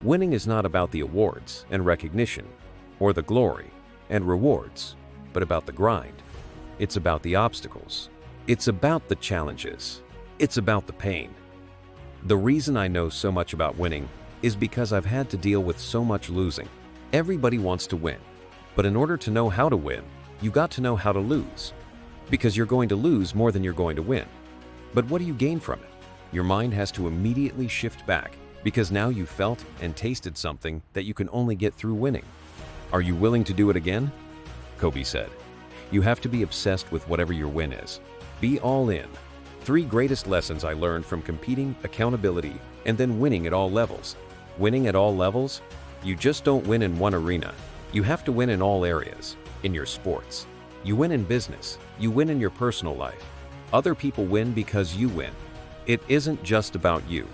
Winning is not about the awards and recognition, or the glory and rewards, but about the grind. It's about the obstacles. It's about the challenges. It's about the pain. The reason I know so much about winning is because I've had to deal with so much losing. Everybody wants to win, but in order to know how to win, you got to know how to lose. Because you're going to lose more than you're going to win. But what do you gain from it? Your mind has to immediately shift back because now you felt and tasted something that you can only get through winning. Are you willing to do it again? Kobe said, "You have to be obsessed with whatever your win is. Be all in." 3 greatest lessons I learned from competing, accountability, and then winning at all levels. Winning at all levels? You just don't win in one arena. You have to win in all areas. In your sports. You win in business. You win in your personal life. Other people win because you win. It isn't just about you.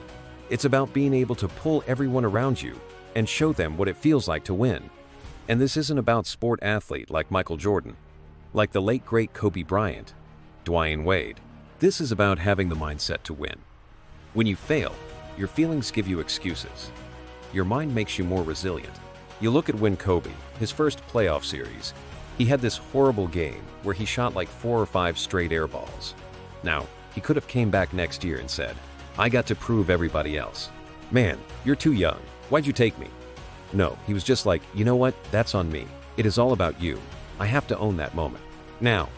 It's about being able to pull everyone around you and show them what it feels like to win. And this isn't about sport athlete like Michael Jordan, like the late great Kobe Bryant, Dwyane Wade. This is about having the mindset to win. When you fail, your feelings give you excuses. Your mind makes you more resilient. You look at when Kobe, his first playoff series, he had this horrible game where he shot like 4 or 5 straight air balls. Now, he could have came back next year and said, "I got to prove everybody else. Man, you're too young. Why'd you take me?" No, he was just like, "You know what? That's on me. It is all about you. I have to own that moment. Now,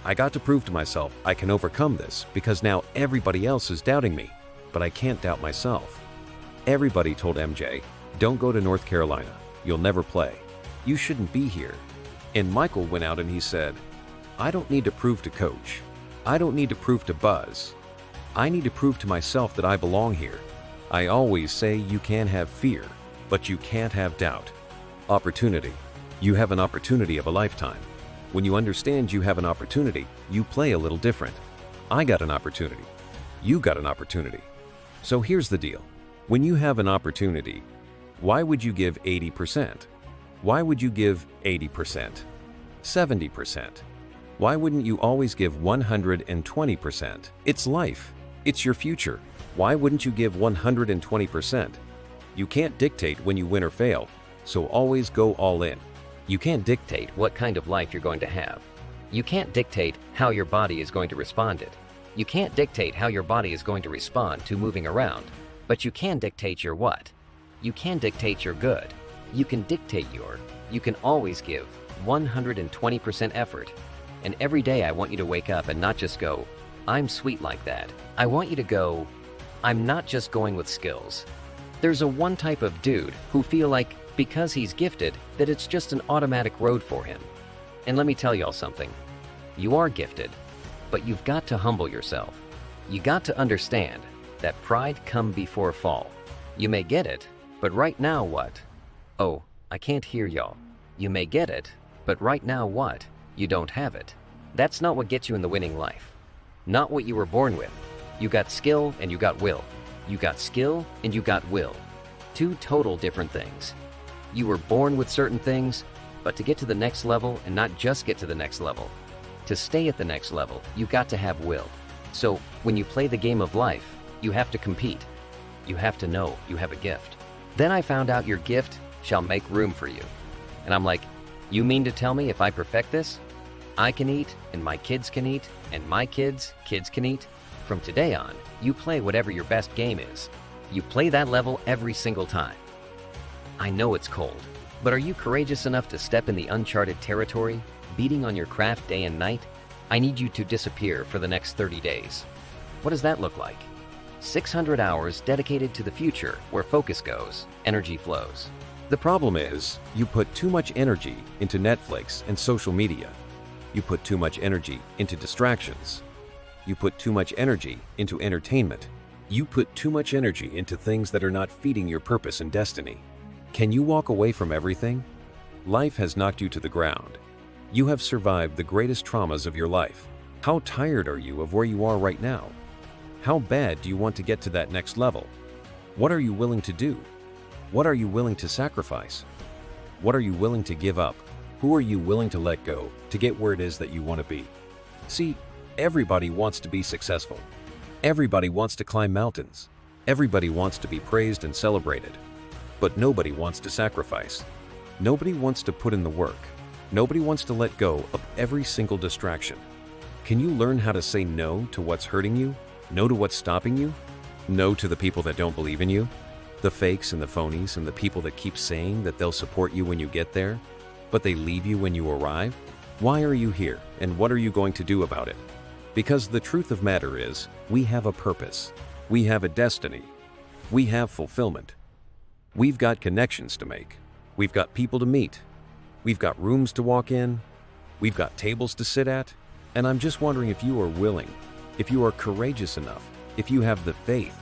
I got to prove to myself I can overcome this because now everybody else is doubting me, but I can't doubt myself." Everybody told MJ, "Don't go to North Carolina. You'll never play. You shouldn't be here." And Michael went out and he said, "I don't need to prove to coach. I don't need to prove to Buzz. I need to prove to myself that I belong here. I always say you can have fear, but you can't have doubt." Opportunity. You have an opportunity of a lifetime. When you understand you have an opportunity, you play a little different. I got an opportunity. You got an opportunity. So here's the deal. When you have an opportunity, why would you give 80%? Why would you give 80%? 70%? Why wouldn't you always give 120%? It's life. It's your future. Why wouldn't you give 120%? You can't dictate when you win or fail, so always go all in. You can't dictate what kind of life you're going to have. You can't dictate how your body is going to respond it. You can't dictate how your body is going to respond to moving around, but you can dictate your what. You can dictate your good. You can dictate you can always give 120% effort. And every day I want you to wake up and not just go, "I'm sweet like that." I want you to go, "I'm not just going with skills." There's a one type of dude who feel like because he's gifted that it's just an automatic road for him. And let me tell y'all something. You are gifted, but you've got to humble yourself. You got to understand that pride come before fall. You may get it, but right now what? Oh, I can't hear y'all. You may get it, but right now what? You don't have it. That's not what gets you in the winning life. Not what you were born with. You got skill and you got will. You got skill and you got will. 2 total different things. You were born with certain things, but to get to the next level and not just get to the next level, to stay at the next level, you got to have will. So when you play the game of life, you have to compete. You have to know you have a gift. Then I found out your gift shall make room for you. And I'm like, you mean to tell me if I perfect this, I can eat and my kids can eat and my kids' kids can eat? From today on, you play whatever your best game is. You play that level every single time. I know it's cold, but are you courageous enough to step in the uncharted territory, beating on your craft day and night? I need you to disappear for the next 30 days. What does that look like? 600 hours dedicated to the future where focus goes, energy flows. The problem is, you put too much energy into Netflix and social media. You put too much energy into distractions. You put too much energy into entertainment. You put too much energy into things that are not feeding your purpose and destiny. Can you walk away from everything? Life has knocked you to the ground. You have survived the greatest traumas of your life. How tired are you of where you are right now? How bad do you want to get to that next level? What are you willing to do? What are you willing to sacrifice? What are you willing to give up? Who are you willing to let go to get where it is that you want to be? See, everybody wants to be successful. Everybody wants to climb mountains. Everybody wants to be praised and celebrated. But nobody wants to sacrifice. Nobody wants to put in the work. Nobody wants to let go of every single distraction. Can you learn how to say no to what's hurting you? No to what's stopping you? No to the people that don't believe in you? The fakes and the phonies and the people that keep saying that they'll support you when you get there, but they leave you when you arrive? Why are you here, and what are you going to do about it? Because the truth of matter is, we have a purpose. We have a destiny. We have fulfillment. We've got connections to make. We've got people to meet. We've got rooms to walk in. We've got tables to sit at. And I'm just wondering if you are willing, if you are courageous enough, if you have the faith,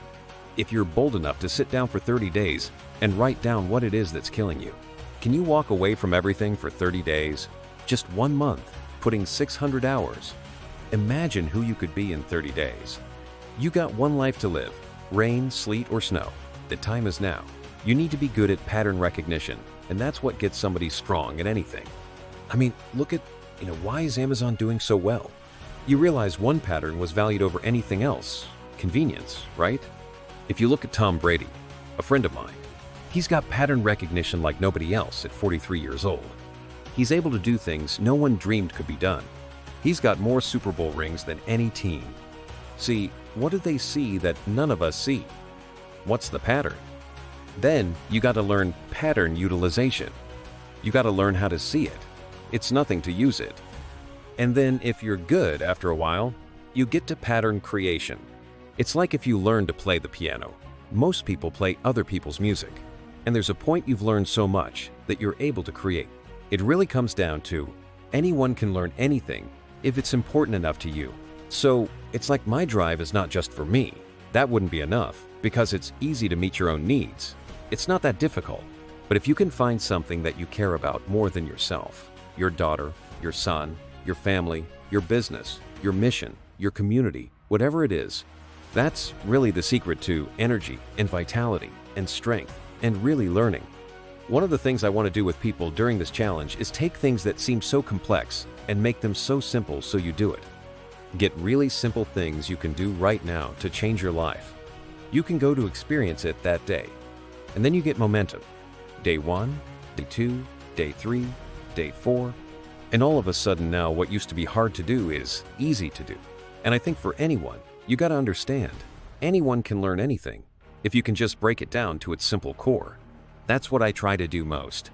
if you're bold enough to sit down for 30 days and write down what it is that's killing you. Can you walk away from everything for 30 days? Just 1 month, putting 600 hours. Imagine who you could be in 30 days. You got one life to live, rain, sleet, or snow. The time is now. You need to be good at pattern recognition, and that's what gets somebody strong at anything. I mean, look at, why is Amazon doing so well? You realize one pattern was valued over anything else. Convenience, right? If you look at Tom Brady, a friend of mine, he's got pattern recognition like nobody else at 43 years old. He's able to do things no one dreamed could be done. He's got more Super Bowl rings than any team. See, what do they see that none of us see? What's the pattern? Then you got to learn pattern utilization. You got to learn how to see it. It's nothing to use it. And then if you're good after a while, you get to pattern creation. It's like if you learn to play the piano. Most people play other people's music. And there's a point you've learned so much that you're able to create. It really comes down to anyone can learn anything if it's important enough to you. So it's like my drive is not just for me. That wouldn't be enough because it's easy to meet your own needs. It's not that difficult. But if you can find something that you care about more than yourself, your daughter, your son, your family, your business, your mission, your community, whatever it is, that's really the secret to energy and vitality and strength and really learning. One of the things I want to do with people during this challenge is take things that seem so complex and make them so simple so you do it. Get really simple things you can do right now to change your life. You can go to experience it that day. And then you get momentum. Day 1, day 2, day 3, day 4. And all of a sudden now what used to be hard to do is easy to do. And I think for anyone, you got to understand, anyone can learn anything if you can just break it down to its simple core. That's what I try to do most.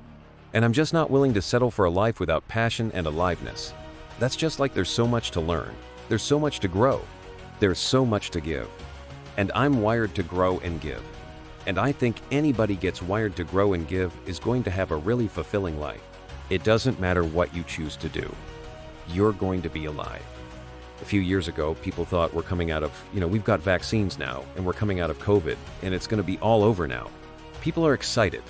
And I'm just not willing to settle for a life without passion and aliveness. That's just like there's so much to learn. There's so much to grow. There's so much to give. And I'm wired to grow and give. And I think anybody gets wired to grow and give is going to have a really fulfilling life. It doesn't matter what you choose to do. You're going to be alive. A few years ago, people thought we're coming out of, we've got vaccines now, and we're coming out of COVID, and it's going to be all over now. People are excited.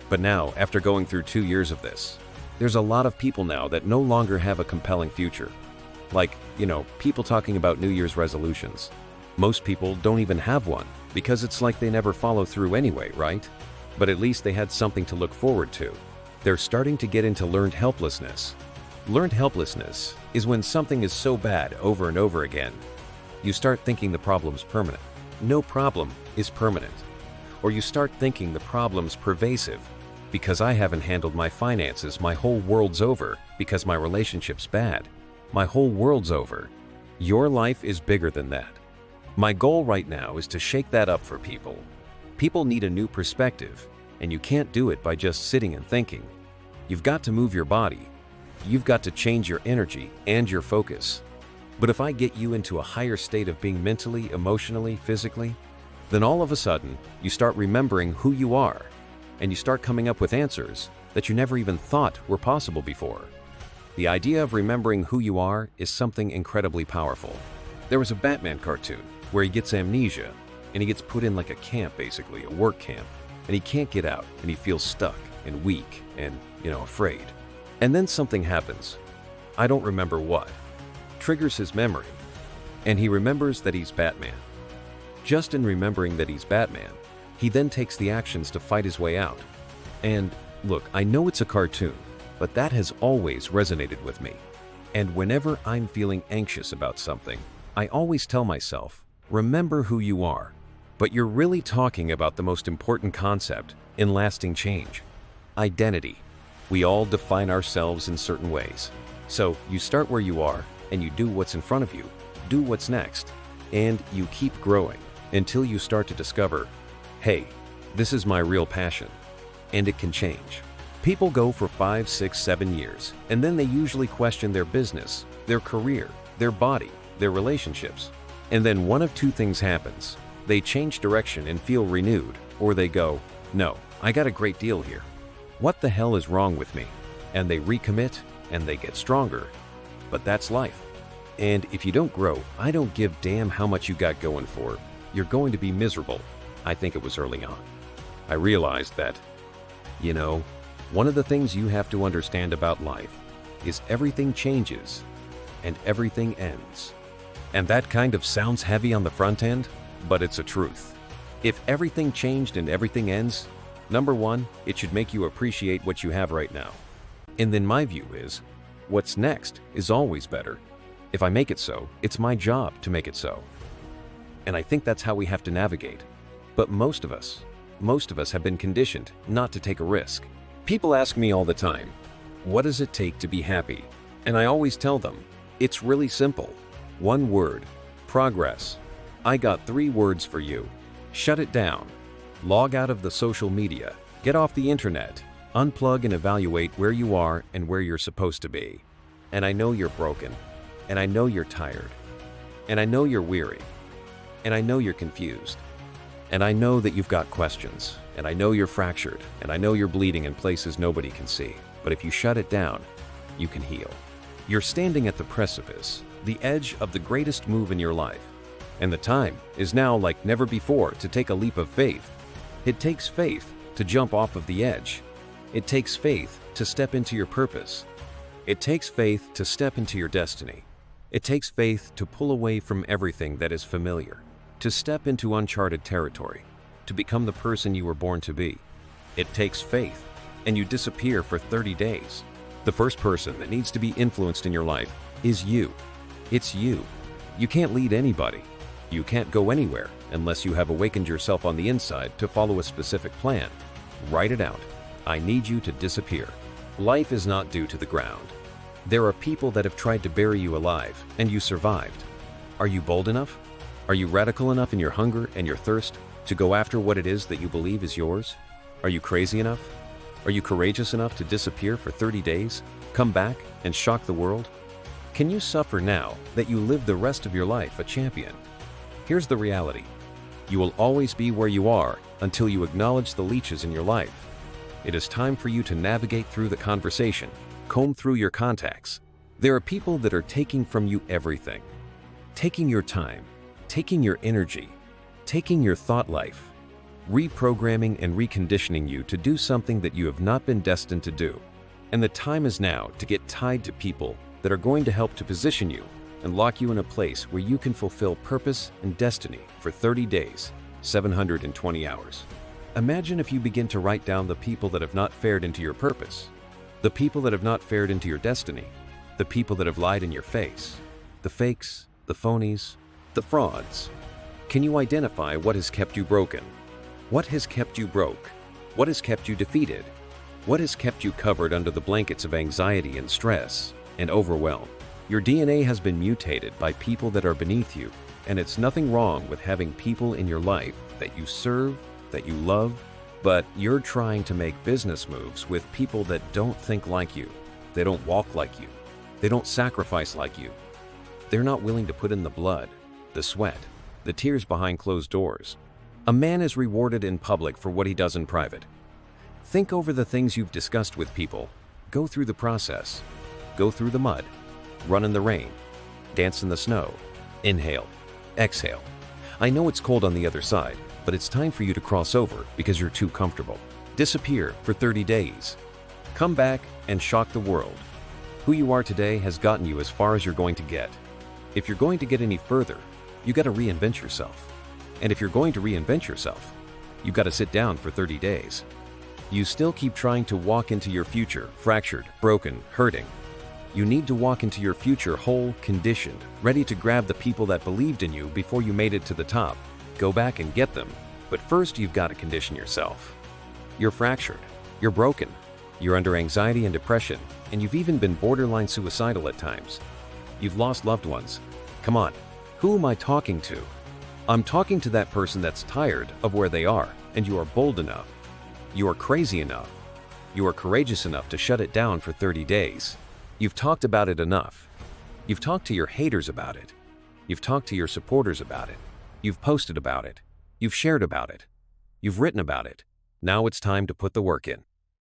But now, after going through 2 years of this, there's a lot of people now that no longer have a compelling future. Like, people talking about New Year's resolutions. Most people don't even have one, because it's like they never follow through anyway, right? But at least they had something to look forward to. They're starting to get into learned helplessness. Learned helplessness is when something is so bad over and over again, you start thinking the problem's permanent. No problem is permanent. Or you start thinking the problem's pervasive. Because I haven't handled my finances, my whole world's over. Because my relationship's bad, my whole world's over. Your life is bigger than that. My goal right now is to shake that up for people. People need a new perspective, and you can't do it by just sitting and thinking. You've got to move your body. You've got to change your energy and your focus. But if I get you into a higher state of being mentally, emotionally, physically, then all of a sudden, you start remembering who you are, and you start coming up with answers that you never even thought were possible before. The idea of remembering who you are is something incredibly powerful. There was a Batman cartoon where he gets amnesia, and he gets put in like a camp, basically, a work camp, and he can't get out, and he feels stuck and weak and, afraid. And then something happens. I don't remember what. Triggers his memory, and he remembers that he's Batman. Just in remembering that he's Batman, he then takes the actions to fight his way out. And look, I know it's a cartoon, but that has always resonated with me. And whenever I'm feeling anxious about something, I always tell myself, remember who you are. But you're really talking about the most important concept in lasting change: identity. We all define ourselves in certain ways. So you start where you are and you do what's in front of you, do what's next, and you keep growing until you start to discover, hey, this is my real passion, and it can change. People go for 5, 6, 7 years, and then they usually question their business, their career, their body, their relationships. And then one of two things happens. They change direction and feel renewed, or they go, no, I got a great deal here. What the hell is wrong with me? And they recommit, and they get stronger. But that's life. And if you don't grow, I don't give damn how much you got going for. You're going to be miserable. I think it was early on. I realized that, one of the things you have to understand about life is everything changes and everything ends. And that kind of sounds heavy on the front end, but it's a truth. If everything changed and everything ends, number one, it should make you appreciate what you have right now. And then my view is, what's next is always better. If I make it so, it's my job to make it so. And I think that's how we have to navigate. But most of us have been conditioned not to take a risk. People ask me all the time, what does it take to be happy? And I always tell them, it's really simple. One word: progress. I got 3 words for you. Shut it down. Log out of the social media. Get off the internet. Unplug and evaluate where you are and where you're supposed to be. And I know you're broken. And I know you're tired. And I know you're weary. And I know you're confused. And I know that you've got questions. And I know you're fractured. And I know you're bleeding in places nobody can see. But if you shut it down, you can heal. You're standing at the precipice, the edge of the greatest move in your life. And the time is now like never before to take a leap of faith. It takes faith to jump off of the edge. It takes faith to step into your purpose. It takes faith to step into your destiny. It takes faith to pull away from everything that is familiar, to step into uncharted territory, to become the person you were born to be. It takes faith, and you disappear for 30 days. The first person that needs to be influenced in your life is you. It's you. You can't lead anybody. You can't go anywhere unless you have awakened yourself on the inside to follow a specific plan. Write it out. I need you to disappear. Life is not due to the ground. There are people that have tried to bury you alive, and you survived. Are you bold enough? Are you radical enough in your hunger and your thirst to go after what it is that you believe is yours? Are you crazy enough? Are you courageous enough to disappear for 30 days, come back, and shock the world? Can you suffer now that you live the rest of your life a champion? Here's the reality. You will always be where you are until you acknowledge the leeches in your life. It is time for you to navigate through the conversation, comb through your contacts. There are people that are taking from you everything. Taking your time, taking your energy, taking your thought life, reprogramming and reconditioning you to do something that you have not been destined to do. And the time is now to get tied to people that are going to help to position you and lock you in a place where you can fulfill purpose and destiny for 30 days, 720 hours. Imagine if you begin to write down the people that have not fared into your purpose, the people that have not fared into your destiny, the people that have lied in your face, the fakes, the phonies, the frauds. Can you identify what has kept you broken? What has kept you broke? What has kept you defeated? What has kept you covered under the blankets of anxiety and stress and overwhelm? Your DNA has been mutated by people that are beneath you, and it's nothing wrong with having people in your life that you serve, that you love, but you're trying to make business moves with people that don't think like you. They don't walk like you. They don't sacrifice like you. They're not willing to put in the blood, the sweat, the tears behind closed doors. A man is rewarded in public for what he does in private. Think over the things you've discussed with people. Go through the process. Go through the mud. Run in the rain. Dance in the snow. Inhale. Exhale. I know it's cold on the other side, but it's time for you to cross over because you're too comfortable. Disappear for 30 days. Come back and shock the world. Who you are today has gotten you as far as you're going to get. If you're going to get any further, you got to reinvent yourself. And if you're going to reinvent yourself, you got to sit down for 30 days. You still keep trying to walk into your future fractured, broken, hurting. You need to walk into your future whole, conditioned, ready to grab the people that believed in you before you made it to the top. Go back and get them, but first you've got to condition yourself. You're fractured. You're broken. You're under anxiety and depression, and you've even been borderline suicidal at times. You've lost loved ones. Come on, who am I talking to? I'm talking to that person that's tired of where they are, and you are bold enough. You are crazy enough. You are courageous enough to shut it down for 30 days. You've talked about it enough. You've talked to your haters about it. You've talked to your supporters about it. You've posted about it. You've shared about it. You've written about it. Now it's time to put the work in.